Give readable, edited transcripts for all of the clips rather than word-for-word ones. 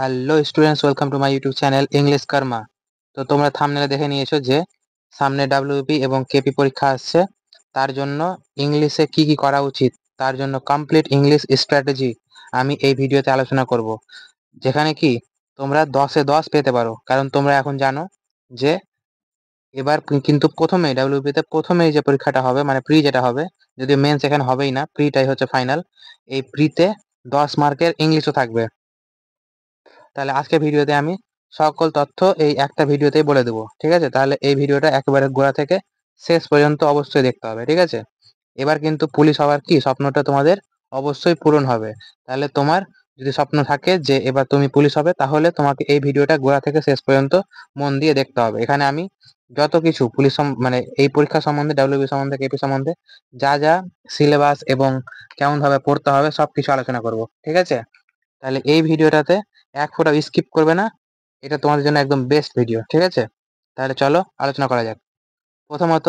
Hello students, welcome to my YouTube channel English karma. তো তোমরা থাম্বনেলে দেখে নিয়েছো যে সামনে ডাব্লিউপি এবং কেপি পরীক্ষা আসছে। তার জন্য ইংলিশে কি কি করা উচিত, তার জন্য কমপ্লিট ইংলিশ স্ট্র্যাটেজি আমি এই ভিডিওতে আলোচনা করব, যেখানে কি তোমরা 10-এ 10 পেতে পারো। কারণ তোমরা এখন জানো যে এবার কিন্তু প্রথমেই ডাব্লিউপিতে প্রথমেই যে পরীক্ষাটা হবে, মানে প্রি যেটা হবে, যদি মেন্স এখানে হবেই না, প্রিটাই হচ্ছে ফাইনাল। এই প্রিতে 10 মার্কের ইংলিশও থাকবে। তাহলে আজকে ভিডিওতে আমি সকল তথ্য এই একটা ভিডিওতেই বলে দেবো, ঠিক আছে? তাহলে এই ভিডিওটা একেবারে গোড়া থেকে শেষ পর্যন্ত অবশ্যই দেখতে হবে, ঠিক আছে? এবার কিন্তু পুলিশ হওয়ার কি স্বপ্নটা তোমাদের অবশ্যই পূরণ হবে। তাহলে তোমার যদি স্বপ্ন থাকে যে এবার তুমি পুলিশ হবে, তাহলে তোমাকে এই ভিডিওটা গোড়া থেকে শেষ পর্যন্ত মন দিয়ে দেখতে হবে। এখানে আমি যত কিছু পুলিশ মানে এই পরীক্ষা সম্বন্ধে, ডাব্লিউবি সম্বন্ধে, কেপি সম্বন্ধে যা যা সিলেবাস এবং কেমন ভাবে পড়তে হবে সবকিছু আলোচনা করব, ঠিক আছে? তাহলে এই ভিডিওটাতে এক ফোঁটাও স্কিপ করবে না। এটা তোমাদের জন্য একদম বেস্ট ভিডিও, ঠিক আছে? তাহলে চলো আলোচনা করা যাক। প্রথমত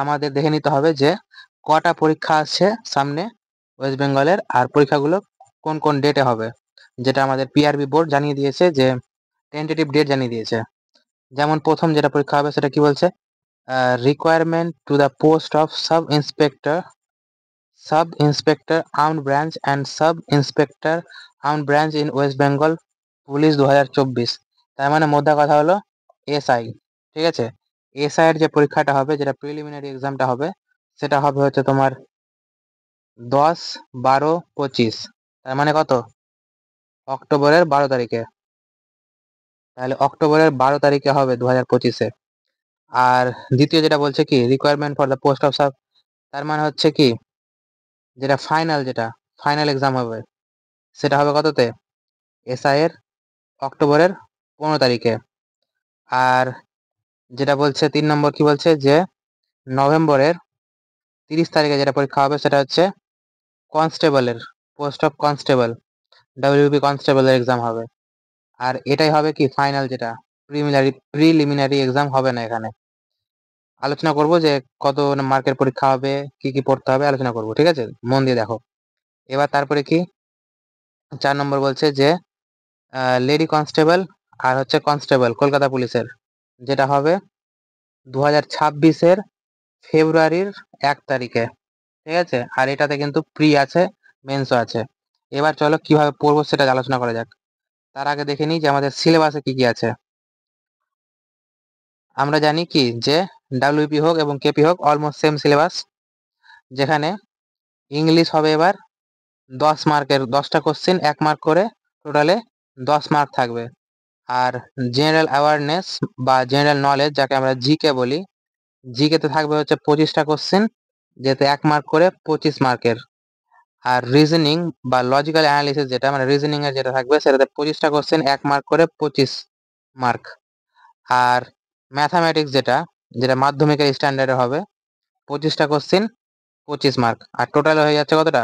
আমাদের দেখে নিতে হবে যে কটা পরীক্ষা আসছে সামনে ওয়েস্ট বেঙ্গলের, আর পরীক্ষাগুলো কোন কোন ডেটে হবে, যেটা আমাদের পিআরবি বোর্ড জানিয়ে দিয়েছে, যে টেন্টেটিভ ডেট জানিয়ে দিয়েছে। যেমন প্রথম যেটা পরীক্ষা হবে সেটা কি বলছে, requirement to the post of sub inspector armed branch and sub inspector armed branch in West Bengal police 2024। তার মানে মোদ্দা কথা হলো এসআই, ঠিক আছে? এসআই এর যে পরীক্ষাটা হবে, যেটা প্রিলিমিনারি এক্সামটা হবে, সেটা হবে হচ্ছে তোমার 10, 12, 25। তার মানে কত? অক্টোবরের 12 তারিখে। তাহলে অক্টোবরের 12 তারিখে হবে 2025-এ। আর দ্বিতীয় যেটা বলছে কি, requirement for the post of sub, তার মানে হচ্ছে কি, যেটা ফাইনাল এক্সাম হবে সেটা হবে কততে? এসআই এর অক্টোবরের 15 তারিখে। আর যেটা বলছে 3 নম্বর, কি বলছে যে নভেম্বরের 30 তারিখে যেটা পরীক্ষা হবে সেটা হচ্ছে কনস্টেবলের, পোস্ট অফ কনস্টেবল, ডাব্লিউবি কনস্টেবলের এক্সাম হবে। আর এটাই হবে কি ফাইনাল, যেটা প্রিলিমিনারি এক্সাম হবে না। এখানে আলোচনা করব যে কত মার্কের পরীক্ষা হবে, কি কি পড়তে হবে আলোচনা করব, ঠিক আছে? মন দিয়ে দেখো। এবার তারপরে কি 4 নম্বর বলছে যে লেডি কনস্টেবল আর হচ্ছে কনস্টেবল কলকাতা পুলিশের, যেটা হবে 2026-এর ফেব্রুয়ারির 1 তারিখে, ঠিক আছে? আর এটাতে কিন্তু প্রি আছে, মেন্সও আছে। এবার চলো কিভাবে পড়বো সেটা আলোচনা করা যাক। তার আগে দেখে নিই যে আমাদের সিলেবাসে কি কি আছে। আমরা জানি কি যে ডাব্লিউপি হোক এবং কেপি হোক অলমোস্ট সেম সিলেবাস, যেখানে ইংলিশ হবে এবার 10 মার্কের, 10টা কোশ্চেন 1 মার্ক করে, টোটালে 10 মার্ক থাকবে। আর জেনারেল অ্যাওয়ারনেস বা জেনারেল নলেজ, যাকে আমরা জিকে বলি, জিকে তে থাকবে হচ্ছে 25টা কোশ্চেন, যেতে 1 মার্ক করে 25 মার্কের। আর রিজনিং বা লজিক্যাল অ্যানালিসিস, যেটা মানে রিজনিং এর যেটা থাকবে, সেটাতে 25টা কোশ্চেন 1 মার্ক করে 25 মার্ক। আর ম্যাথামেটিক্স, যেটা যেটা মাধ্যমিকের স্ট্যান্ডার্ডে হবে, 25টা কোশ্চেন 25 মার্ক। আর টোটাল হয়ে যাচ্ছে কতটা?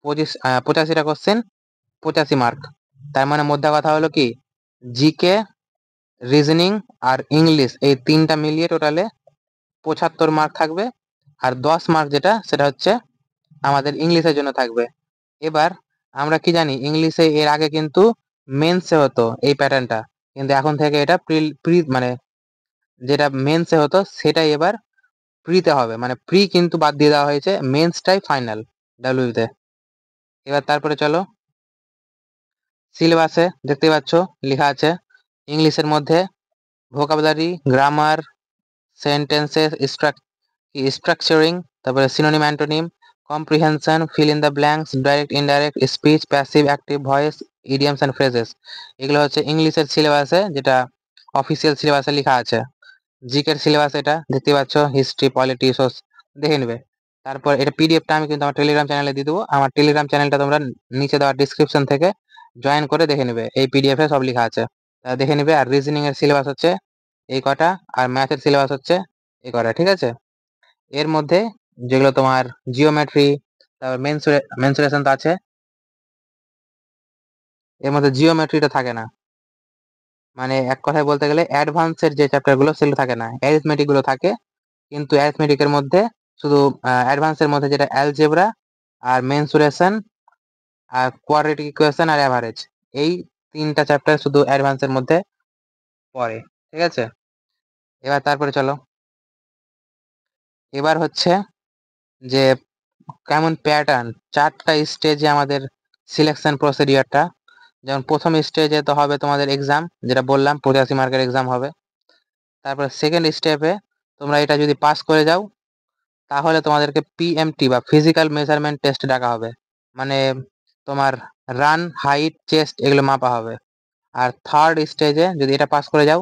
85টা কোশ্চেন 85 মার্ক। তার মানে মোদ্দা কথা হলো কি, জিকে, রিজনিং আর ইংলিশ এই তিনটা মিলিয়ে টোটালে 75 মার্ক থাকবে। আর 10 মার্ক যেটা, সেটা হচ্ছে আমাদের ইংলিশের জন্য থাকবে। এবার আমরা কি জানি, ইংলিশে এর আগে কিন্তু মেন্সে হতো এই প্যাটার্নটা, কিন্তু এখন থেকে এটা প্রি প্রি মানে যেটা মেন্সে হতো সেটাই এবার প্রিতে হবে। মানে প্রি কিন্তু বাদ দিয়ে দেওয়া হয়েছে, মেন্সটাই ফাইনাল ডাব্লিউতে। এবার তারপরে চলো সিলেবাসে দেখতে পাচ্ছ লেখা আছে ইংলিশের মধ্যে ভোকাবুলারি, গ্রামার, সেন্টেন্সেস স্ট্রাকচারিং, তারপরে synonym, antonym, comprehension, fill in the blanks, direct indirect speech, passive active voice, idioms and phrases. এগুলো হচ্ছে ইংলিশের সিলেবাসে, যেটা অফিসিয়াল সিলেবাসে লেখা আছে। জিকের সিলেবাস এটা দেখতে পাচ্ছ, হিস্ট্রি, পলিটি, দেখে নেবে। তারপর এটা পিডিএফটা আমি কিন্তু আমার টেলিগ্রাম চ্যানেলে দিয়ে দেবো। আমার টেলিগ্রাম চ্যানেলটা তোমরা নিচে দেওয়া ডিসক্রিপশন থেকে জয়েন করে দেখে নেবে, এই পিডিএফ এ সব লেখা আছে, দেখে নেবে। আর রিজনিং এর সিলেবাস হচ্ছে এই কটা, আর ম্যাথের সিলেবাস হচ্ছে এই কটা, ঠিক আছে? এর মধ্যে যেগুলো তোমার জিওমেট্রি, তারপর মেনসুরেশন তো আছে, এর মধ্যে জিওমেট্রিটা থাকে না। মানে এক কথায় বলতে গেলে অ্যাডভান্সের যে চ্যাপ্টার গুলো সেগুলো থাকে না, অ্যারিথমেটিক গুলো থাকে। কিন্তু অ্যারিথমেটিকের মধ্যে শুধু অ্যাডভান্সের মধ্যে যেটা অ্যালজেব্রা আর মেনসুরেশন আর কোয়াড্রেটিক ইকুয়েশন আর অ্যাভারেজ, এই 3টা চ্যাপ্টার শুধু অ্যাডভান্সের মধ্যে পড়ে, ঠিক আছে। এবার তারপরে চলো, এবার হচ্ছে যে কেমন প্যাটার্ন, 4টা স্টেজে আমাদের সিলেকশন প্রসিডিওরটা। যেমন প্রথম স্টেজে তো হবে তোমাদের এক্সাম, যেটা বললাম 85 মার্কের এক্সাম হবে। তারপর সেকেন্ড স্টেপে তোমরা এটা যদি পাস করে যাও তাহলে তোমাদেরকে পিএমটি বা ফিজিক্যাল মেজারমেন্ট টেস্ট ডাকা হবে, মানে তোমার রান, হাইট, চেস্ট এগুলো মাপা হবে। আর থার্ড স্টেজে যদি এটা পাস করে যাও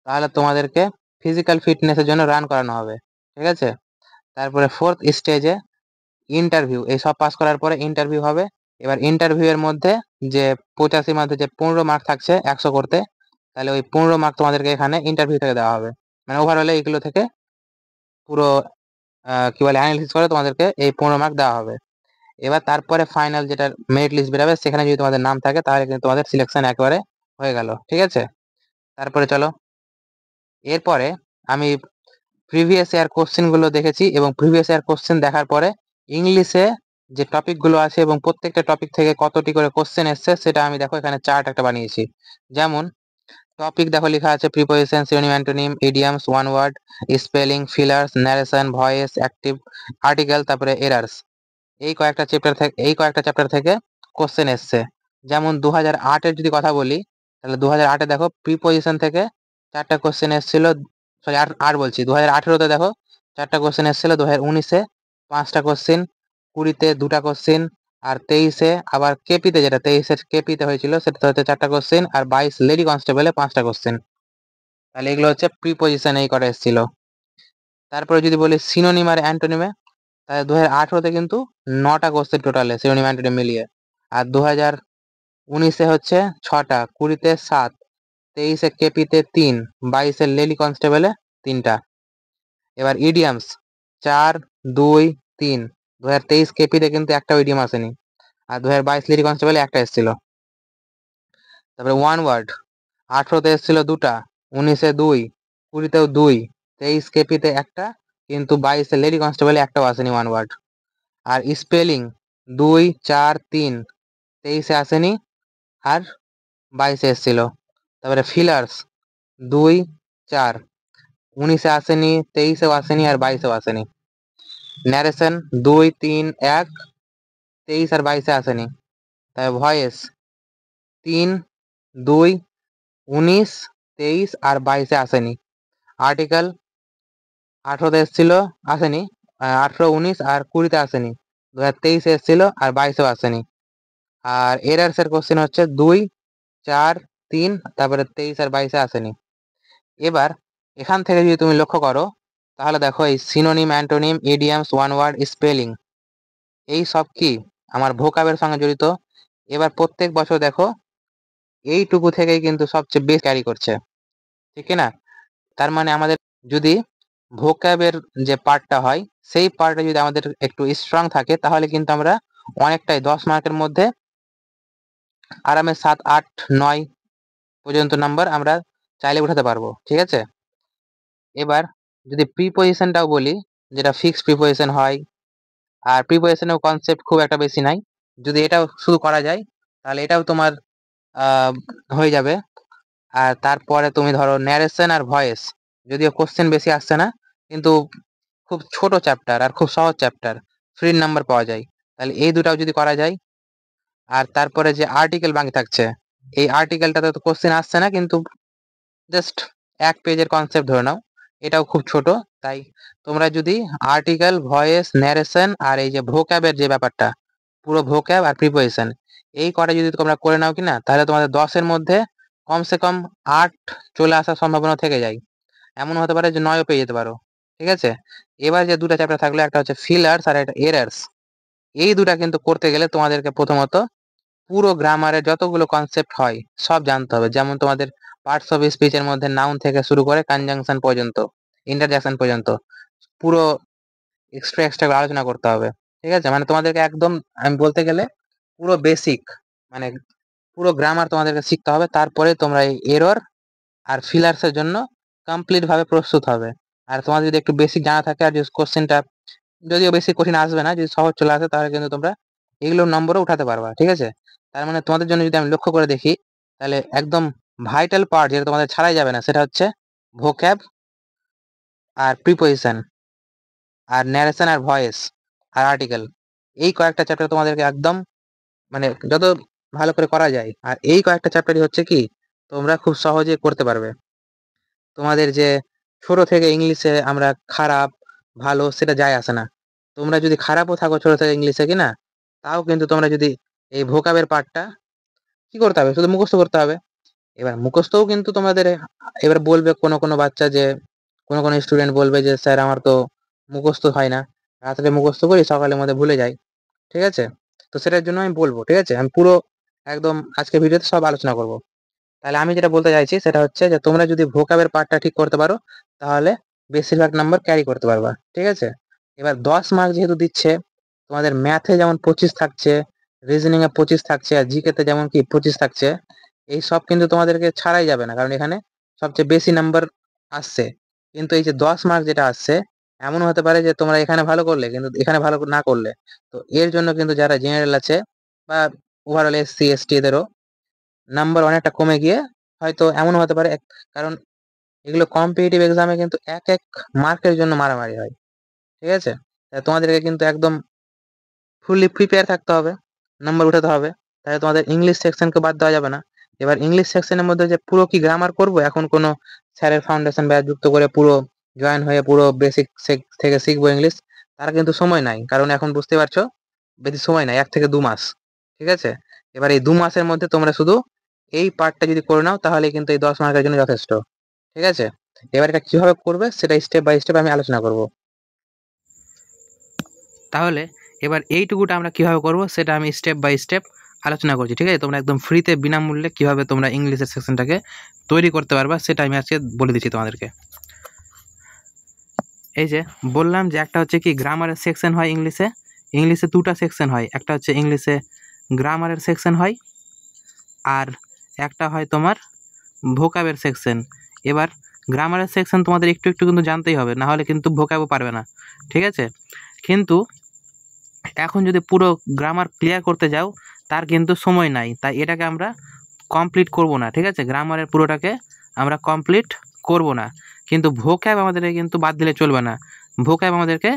তাহলে তোমাদেরকে ফিজিক্যাল ফিটনেসের জন্য রান করানো হবে, ঠিক আছে। তারপরে ফোর্থ স্টেজে ইন্টারভিউ, এই সব পাস করার পরে ইন্টারভিউ হবে। এবার ইন্টারভিউ এর মধ্যে যে 85 মধ্যে যে 15 মার্ক থাকছে 100 করতে, তাহলে ওই 15 মার্ক তোমাদেরকে এখানে ইন্টারভিউ থেকে দেওয়া হবে। মানে ওভারঅলে এইগুলো থেকে পুরো কি বলে অ্যানালিসিস করে তোমাদেরকে এই 15 মার্ক দেওয়া হবে। এবার তারপরে ফাইনাল যেটা মেরিট লিস্ট বেরোবে সেখানে যদি তোমাদের নাম থাকে তাহলে কিন্তু তোমাদের সিলেকশন একেবারে হয়ে গেল, ঠিক আছে। তারপরে চলো, এরপরে আমি প্রিভিয়াস ইয়ার কোশ্চেন গুলো দেখেছি এবং প্রিভিয়াস ইয়ার কোশ্চেন দেখার পরে ইংলিশে যে টপিক গুলো আছে এবং প্রত্যেকটা টপিক থেকে কতটি করে কোশ্চেন এসছে সেটা আমি দেখো এখানে চার্ট একটা বানিয়েছি। যেমন টপিক দেখো লেখা আছে preposition, synonym, antonym, idioms, one word, spelling, fillers, narration, voice, active, article, তারপরে এরার্স। এই কয়েকটা চ্যাপ্টার থেকে কোশ্চেন এসছে। যেমন 2008-এর যদি কথা বলি তাহলে 2008-এ দেখো প্রিপোজিশন থেকে 4টা কোশ্চেন এসেছিল। সরি, আট বলছি, 2018-তে দেখো 4টা কোশ্চেন এসেছিল, 2019-এ 5টা কোশ্চেন, 20-তে 2টা কোশ্চেন, আর 23-এ আবার কেপিতে, যেটা 23-এর কেপিতে হয়েছিল সেটা হচ্ছে 4টা কোশ্চেন, আর 22 লেডি কনস্টেবলে 5টা কোশ্চেন। তাহলে এগুলো হচ্ছে প্রিপোজিশন, এই কটা এসেছিল। তারপরে যদি বলি সিনোনিম আর অ্যান্টোনিমে, তাহলে 2018-তে কিন্তু 9টা কোশ্চেন টোটালে সিনোনিম অ্যান্টোনিম মিলিয়ে, আর 2019-এ হচ্ছে 6টা, 20-তে 7, 23-এ কেপিতে 3, 22-এ লেডি কনস্টেবলে 3টা। এবার ইডিয়ামস 4, 2, 3, 2023 কেপিতে কিন্তু একটা ইডিয়াম আসেনি, আর 2022 লেডি কনস্টেবলে একটা এসেছিল। তারপরে ওয়ান ওয়ার্ড 18-তে এসেছিল 2টা, 19-এ 2, 20-তেও 2, 23 কেপিতে একটা, কিন্তু 22-এ লেডি কনস্টেবলে একটাও আসেনি ওয়ান ওয়ার্ড। আর স্পেলিং 2, 4, 3, 23-এ আসেনি আর 22-এ এসেছিল। তারপরে ফিলার্স 2, 4, 19-এ আসেনি, 23-এও আসেনি আর 22-এও আসেনি। ন্যারেশন 2, 3, 1, 23 আর 22-এ আসেনি। তারপরে ভয়েস 3, 2, 19, 23 আর 22-এ আসেনি। আর্টিকেল 18-তে এসেছিল, আসেনি, 18, 19 আর 20-তে আসেনি, 2023-এ এসেছিল আর 22-এও আসেনি। আর এরার্স এর কোশ্চেন হচ্ছে 2, 4, 3, তারপরে 23 আর 22-এ আসেনি। এবার এখান থেকে যদি তুমি লক্ষ্য করো তাহলে দেখো এই synonym, antonym, idioms, one word, spelling এই সব কি আমার ভোকাবের সঙ্গে জড়িত। এবার প্রত্যেক বছর দেখো এইটুকু থেকেই কিন্তু সবচেয়ে বেশি ক্যারি করছে, ঠিক না। তার মানে আমাদের যদি ভোকাবের যে পার্টটা হয় সেই পার্টে যদি আমাদের একটু স্ট্রং থাকে তাহলে কিন্তু আমরা অনেকটাই 10 মার্কের মধ্যে আরামে 7, 8, 9 পর্যন্ত নাম্বার আমরা চাইলে উঠাতে পারবো, ঠিক আছে। এবার যদি প্রিপোজিশনটাও বলি, যেটা ফিক্স প্রিপোজিশন হয়, আর প্রিপোজিশনেও কনসেপ্ট খুব একটা বেশি নাই, যদি এটাও শুরু করা যায় তাহলে এটাও তোমার আহ, হয়ে যাবে। আর তারপরে তুমি ধরো ন্যারেশন আর ভয়েস, যদিও কোশ্চেন বেশি আসছে না কিন্তু খুব ছোট চ্যাপ্টার আর খুব সহজ চ্যাপ্টার, ফ্রি নাম্বার পাওয়া যায়, তাহলে এই দুটাও যদি করা যায়। আর তারপরে যে আর্টিকেল বাকি থাকছে, এই আর্টিকেলটাতে তো কোশ্চেন আসছে না কিন্তু জাস্ট 1 পেজের কনসেপ্ট ধরে নাও, এটাও খুব ছোট। তাই তোমরা যদি আর্টিকেল, ভয়েস, ন্যারেশন আর এই যে ভোক্যাবের যে ব্যাপারটা, পুরো ভোক্যাব আর প্রিপোজিশন এই কটা যদি তোমরা করে নাও কিনা তাহলে তোমাদের 10-এর মধ্যে কমসে কম 8 চলে আসার সম্ভাবনা থেকে যায়। এমন হতে পারে যে 9ও পেয়ে যেতে পারো, ঠিক আছে। এবার যে দুটো চ্যাপ্টার থাকলো, একটা হচ্ছে ফিলার্স আর একটা এরার্স। এই দুটা কিন্তু করতে গেলে তোমাদেরকে প্রথমত পুরো গ্রামারের যতগুলো কনসেপ্ট হয় সব জানতে হবে। যেমন তোমাদের পার্টস অফ স্পিচের মধ্যে নাউন থেকে শুরু করে কনজাংশন পর্যন্ত, ইন্টারজেকশন পর্যন্ত পুরো এক্সট্রা এক্সট্রা আলোচনা করতে হবে, ঠিক আছে। মানে তোমাদেরকে একদম আমি বলতে গেলে পুরো বেসিক, মানে পুরো গ্রামার তোমাদেরকে শিখতে হবে, তারপরে তোমরা এই এরর আর ফিলার্সের জন্য কমপ্লিট ভাবে প্রস্তুত হবে। আর তোমার যদি একটু বেসিক জানা থাকে আর যদি কোশ্চেনটা যদিও বেশি কঠিন আসবে না, যদি সহজ চলে আসে তাহলে কিন্তু তোমরা এগুলো নম্বরও উঠাতে পারবা, ঠিক আছে। তার মানে তোমাদের জন্য যদি আমি লক্ষ্য করে দেখি তাহলে একদম ভাইটাল পার্ট যেটা তোমাদের ছাড়াই যাবে না সেটা হচ্ছে ভোক্যাব আর প্রিপোজিশন আর ন্যারেশন আর ভয়েস আর আর্টিকেল। এই কয়েকটা চ্যাপ্টার তোমাদেরকে একদম মানে যত ভালো করে করা যায়, আর এই কয়েকটা চ্যাপ্টারই হচ্ছে কি তোমরা খুব সহজে করতে পারবে। তোমাদের যে ছোট থেকে ইংলিশে আমরা খারাপ ভালো সেটা যায় আসে না। তোমরা যদি খারাপও থাকো ছোট থেকে ইংলিশে কিনা, তাও কিন্তু তোমরা যদি এই ভোকাবের পার্টটা কি করতে হবে, শুধু মুখস্থ করতে হবে। এবার মুখস্থও কিন্তু তোমাদের এবার বলবে কোনো কোনো বাচ্চা যে কোনো কোনো স্টুডেন্ট বলবে যে স্যার আমার তো মুখস্থ হয় না, রাত্রে মুখস্থ করি সকালের মধ্যে ভুলে যাই। ঠিক আছে, তো সেটার জন্য আমি বলবো, ঠিক আছে, আমি পুরো একদম আজকে ভিডিওতে সব আলোচনা করব। তাহলে আমি যেটা বলতে চাইছি সেটা হচ্ছে যে তোমরা যদি ভোকাবের পার্টটা ঠিক করতে পারো তাহলে বেশিরভাগ নাম্বার ক্যারি করতে পারবা। ঠিক আছে, এবার 10 মার্ক যেহেতু দিচ্ছে, তোমাদের ম্যাথে যেমন 25 থাকছে, রিজনিং এ 25 থাকছে, আর জিকে তে যেমন কি 25 থাকছে, এই সব কিন্তু তোমাদেরকে ছাড়াই যাবে না, কারণ এখানে সবচেয়ে বেশি নাম্বার আসছে। কিন্তু এই যে 10 মার্ক যেটা আসছে, এমন হতে পারে যে তোমরা এখানে ভালো করলে কিন্তু এখানে ভালো না করলে, তো এর জন্য কিন্তু যারা জেনারেল আছে বা ওভারঅল এসসি এসটি এদেরও নাম্বার অনেকটা কমে গিয়ে হয়তো এমন হতে পারে কারণ এগুলো কম্পিটিটিভ এক্সামে কিন্তু এক এক মার্কের জন্য মারামারি হয়। ঠিক আছে, তাই তোমাদেরকে কিন্তু একদম ফুললি প্রিপেয়ার থাকতে হবে, নাম্বার উঠাতে হবে। তাহলে তোমাদের ইংলিশ সেকশনকে বাদ দেওয়া যাবে না। এবার ইংলিশ সেকশনের মধ্যে যে পুরো কি গ্রামার করব, এখন কোনো স্যারের ফাউন্ডেশন ব্যাচ যুক্ত করে পুরো জয়েন হয়ে পুরো বেসিক থেকে শিখবো ইংলিশ, তার কিন্তু সময় নাই, কারণ এখন বুঝতে পারছো বেশি সময় নাই, 1 থেকে 2 মাস। ঠিক আছে, এবার এই 2 মাসের মধ্যে তোমরা শুধু এই পার্টটা যদি করে নাও তাহলে কিন্তু এই 10 মার্কের জন্য যথেষ্ট। ঠিক আছে, এবার এটা কিভাবে করবে সেটা স্টেপ বাই স্টেপ আমি আলোচনা করব। তাহলে এবার এইটুকুটা আমরা কিভাবে করব সেটা আমি স্টেপ বাই স্টেপ আলোচনা করছি। ঠিক আছে, তোমরা একদম ফ্রিতে বিনামূল্যে কিভাবে তোমরা ইংলিশের সেকশনটাকে তৈরি করতে পারবা সেটা আমি আজকে বলে দিচ্ছি তোমাদেরকে। এই যে বললাম যে একটা হচ্ছে কি গ্রামারের সেকশন হয় ইংলিশে, ইংলিশে 2টা সেকশন হয়, একটা হচ্ছে ইংলিশে গ্রামারের সেকশন হয় আর একটা হয় তোমার ভোকাবের সেকশন। এবার গ্রামারের সেকশন তোমাদের একটু একটু কিন্তু জানতেই হবে, না হলে কিন্তু ভোকাবও পারবে না। ঠিক আছে, কিন্তু এখন যদি পুরো গ্রামার ক্লিয়ার করতে যাও তার কিন্তু সময় নাই, তাই এটাকে আমরা কমপ্লিট করব না। ঠিক আছে, গ্রামারের পুরোটাকে আমরা কমপ্লিট করব না, কিন্তু ভোক্যাব আমাদেরকে কিন্তু বাদ দিলে চলবে না, ভোক্যাব আমাদেরকে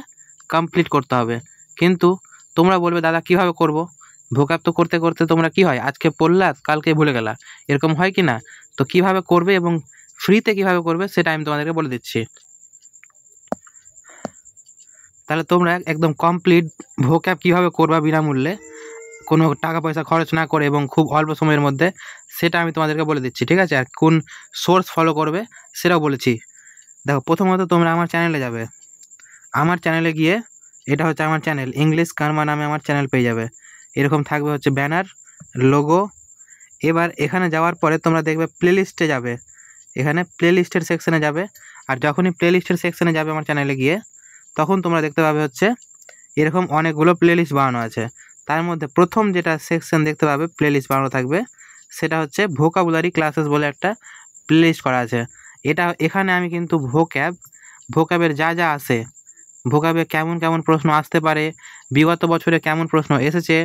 কমপ্লিট করতে হবে। কিন্তু তোমরা বলবে দাদা কিভাবে করব, ভোক্যাব তো করতে করতে তোমরা কি হয় আজকে পড়লা কালকে ভুলে গেলা, এরকম হয় কি না? তো কিভাবে করবে এবং ফ্রিতে কিভাবে করবে সেটা আমি তোমাদেরকে বলে দিচ্ছি। তাহলে তোমরা একদম কমপ্লিট ভোক্যাব কিভাবে করবা বিনামূল্যে, কোনো টাকা পয়সা খরচ না করে এবং খুব অল্প সময়ের মধ্যে, সেটা আমি তোমাদেরকে বলে দিচ্ছি। ঠিক আছে, আর কোন সোর্স ফলো করবে সেটাও বলেছি। দেখো, প্রথমত তোমরা আমার চ্যানেলে যাবে, আমার চ্যানেলে গিয়ে, এটা হচ্ছে আমার চ্যানেল ইংলিশ কার্মা নামে আমার চ্যানেল পেয়ে যাবে, এরকম থাকবে হচ্ছে ব্যানার লোগো। এবার এখানে যাওয়ার পরে তোমরা দেখবে প্লেলিস্টে যাবে, এখানে প্লেলিস্টের সেকশনে যাবে, আর যখনই প্লেলিস্টের সেকশনে যাবে আমার চ্যানেলে গিয়ে, তখন তোমরা দেখতে পাবে হচ্ছে এরকম অনেকগুলো প্লেলিস্ট বানানো আছে। তার মধ্যে প্রথম যেটা সেকশন দেখতে পাবে প্লেলিস্ট বানানো থাকবে সেটা হচ্ছে ভোকাবুলারি ক্লাসেস বলে একটা প্লেলিস্ট করা আছে। এখানে আমি কিন্তু ভোক্যাবের যা যা আসে, ভোকাবে কেমন কেমন প্রশ্ন আসতে পারে, বিগত বছরে কেমন প্রশ্ন এসেছে,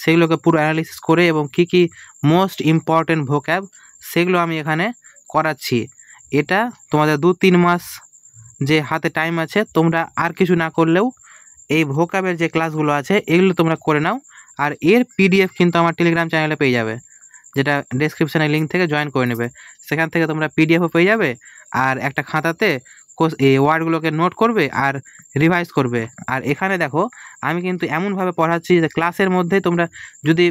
সেগুলোকে পুরো অ্যানালিসিস করে এবং কি কি মোস্ট ইম্পর্টেন্ট ভোক্যাব সেগুলো আমি এখানে করাচ্ছি। এটা তোমাদের 2-3 মাস যে হাতে টাইম আছে, তোমরা আর কিছু না করলেও এই ভোকাবের যে ক্লাসগুলো আছে এগুলো তোমরা করে নাও। আর এর পিডিএফ কিন্তু আমার টেলিগ্রাম চ্যানেলে পেয়ে যাবে, যেটা ডেসক্রিপশানে লিঙ্ক থেকে জয়েন করে নেবে, সেখান থেকে তোমরা পিডিএফও পেয়ে যাবে। আর একটা খাতাতে এই ওয়ার্ডগুলোকে নোট করবে আর রিভাইজ করবে। আর এখানে দেখো আমি কিন্তু এমনভাবে পড়াচ্ছি যে ক্লাসের মধ্যে তোমরা যদি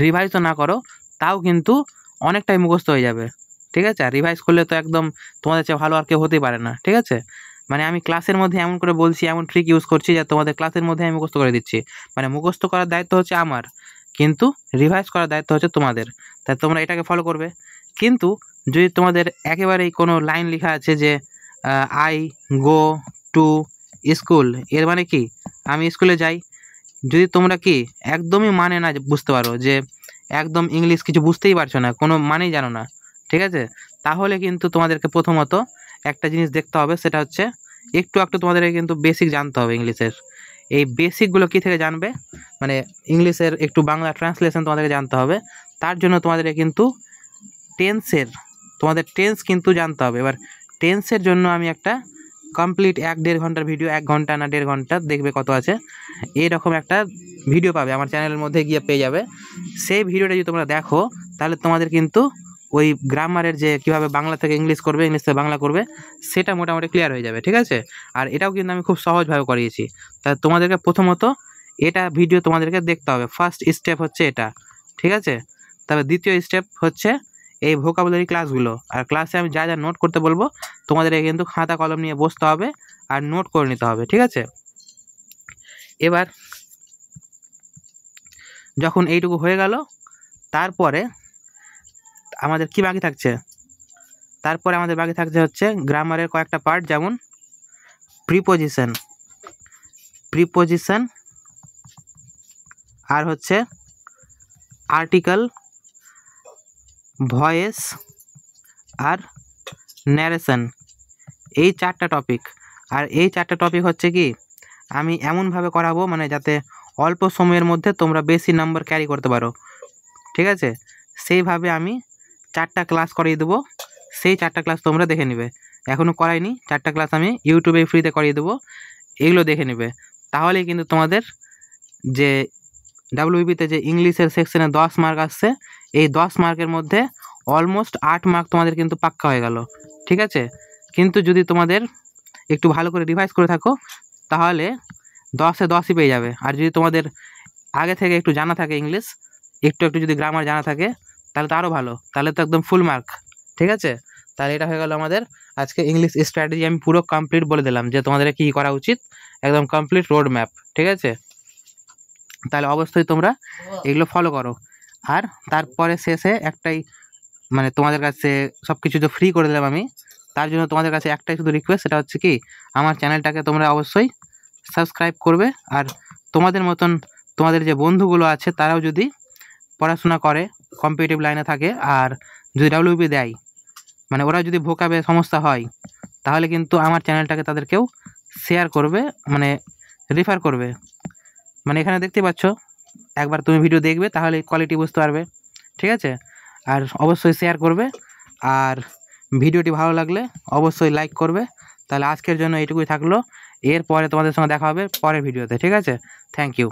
রিভাইজও না করো তাও কিন্তু অনেকটাই মুখস্থ হয়ে যাবে। ঠিক আছে, আর রিভাইজ করলে তো একদম তোমাদের চেয়ে ভালো আর কেউ হতেই পারে না। ঠিক আছে, মানে আমি ক্লাসের মধ্যে এমন করে বলছি, এমন ট্রিক ইউজ করছি যে তোমাদের ক্লাসের মধ্যে আমি মুখস্থ করে দিচ্ছি। মানে মুখস্থ করার দায়িত্ব হচ্ছে আমার, কিন্তু রিভাইজ করার দায়িত্ব হচ্ছে তোমাদের, তাই তোমরা এটাকে ফলো করবে। কিন্তু যদি তোমাদের একেবারেই কোনো লাইন লেখা আছে যে আই গো টু স্কুল, এর মানে কি আমি স্কুলে যাই, যদি তোমরা কি একদমই মানে না বুঝতে পারো, যে একদম ইংলিশ কিছু বুঝতেই পারছো না, কোনো মানেই জানো না, ঠিক আছে, তাহলে কিন্তু তোমাদেরকে প্রথমত একটা জিনিস দেখতে হবে, সেটা হচ্ছে একটু একটু তোমাদেরকে কিন্তু বেসিক জানতে হবে ইংলিশের। এই বেসিকগুলো কী থেকে জানবে, মানে ইংলিশের একটু বাংলা ট্রান্সলেশন তোমাদেরকে জানতে হবে, তার জন্য তোমাদের কিন্তু তোমাদের টেন্স কিন্তু জানতে হবে। এবার টেন্সের জন্য আমি একটা কমপ্লিট 1-1.5 ঘন্টার ভিডিও, 1 ঘন্টা না 1.5 ঘন্টা, দেখবে কত আছে, এরকম একটা ভিডিও পাবে আমার চ্যানেলের মধ্যে গিয়ে পেয়ে যাবে। সেই ভিডিওটা যদি তোমরা দেখো তাহলে তোমাদের কিন্তু ওই গ্রামারের যে কীভাবে বাংলা থেকে ইংলিশ করবে, ইংলিশ থেকে বাংলা করবে, সেটা মোটামুটি ক্লিয়ার হয়ে যাবে, ঠিক আছে। আর এটাও কিন্তু আমি খুব সহজভাবে করিয়েছি। তা তোমাদেরকে প্রথমত এটা ভিডিও তোমাদেরকে দেখতে হবে। ফার্স্ট স্টেপ হচ্ছে এটা, ঠিক আছে। তবে দ্বিতীয় স্টেপ হচ্ছে এই ভোকাবুলারি ক্লাসগুলো। আর ক্লাসে আমি যা যা নোট করতে বলবো তোমাদেরকে কিন্তু খাতা কলম নিয়ে বসতে হবে আর নোট করে নিতে হবে, ঠিক আছে। এবার যখন এইটুকু হয়ে গেল, তারপরে আমাদের কি বাকি থাকছে? তারপরে আমাদের বাকি থাকছে হচ্ছে গ্রামারের কয়েকটা পার্ট, যেমন প্রিপোজিশন, আর হচ্ছে আর্টিকেল, ভয়েস আর ন্যারেশন, এই 4টা টপিক। আর এই 4টা টপিক হচ্ছে কি আমি এমনভাবে করাবো মানে যাতে অল্প সময়ের মধ্যে তোমরা বেশি নাম্বার ক্যারি করতে পারো, ঠিক আছে। সেইভাবে আমি 4টা ক্লাস করিয়ে দেবো। সেই 4টা ক্লাস তোমরা দেখে নেবে। এখনও করাইনি, 4টা ক্লাস আমি ইউটিউবে ফ্রিতে করিয়ে দেবো, এগুলো দেখে নেবে। তাহলেই কিন্তু তোমাদের যে ডাব্লিউবিপিতে যে ইংলিশের সেকশনে 10 মার্ক আসছে, এই 10 মার্কের মধ্যে অলমোস্ট 8 মার্ক তোমাদের কিন্তু পাক্কা হয়ে গেল, ঠিক আছে। কিন্তু যদি তোমাদের একটু ভালো করে রিভাইজ করে থাকো তাহলে 10-এ 10ই পেয়ে যাবে। আর যদি তোমাদের আগে থেকে একটু জানা থাকে ইংলিশ, একটু যদি গ্রামার জানা থাকে, তাহলে তো আরও ভালো, তাহলে তো একদম ফুল মার্ক, ঠিক আছে। তাহলে এটা হয়ে গেল আমাদের আজকে ইংলিশ স্ট্র্যাটেজি। আমি পুরো কমপ্লিট বলে দিলাম যে তোমাদের কী করা উচিত, একদম কমপ্লিট রোড ম্যাপ, ঠিক আছে। তাহলে অবশ্যই তোমরা এগুলো ফলো করো। আর তারপরে শেষে একটাই মানে তোমাদের কাছে সব কিছু তো ফ্রি করে দিলাম আমি, তার জন্য তোমাদের কাছে একটাই শুধু রিকোয়েস্ট, সেটা হচ্ছে কি আমার চ্যানেলটাকে তোমরা অবশ্যই সাবস্ক্রাইব করবে। আর তোমাদের মতন তোমাদের যে বন্ধুগুলো আছে তারাও যদি পড়াশোনা করে, কম্পিটিটিভ লাইনে থাকে, আর যদি ডাব্লিউবি দেয়, মানে ওরা যদি ভোকাবে সমস্যা হয়, তাহলে কিন্তু আমার চ্যানেলটাকে তাদেরকেও শেয়ার করবে, মানে রেফার করবে। মানে এখানে দেখতে পাচ্ছ, একবার তুমি ভিডিও দেখবে তাহলে কোয়ালিটি বুঝতে পারবে, ঠিক আছে। আর অবশ্যই শেয়ার করবে, আর ভিডিওটি ভালো লাগলে অবশ্যই লাইক করবে। তাহলে আজকের জন্য এইটুকুই থাকলো, এরপরে তোমাদের সঙ্গে দেখা হবে পরের ভিডিওতে, ঠিক আছে। Thank you.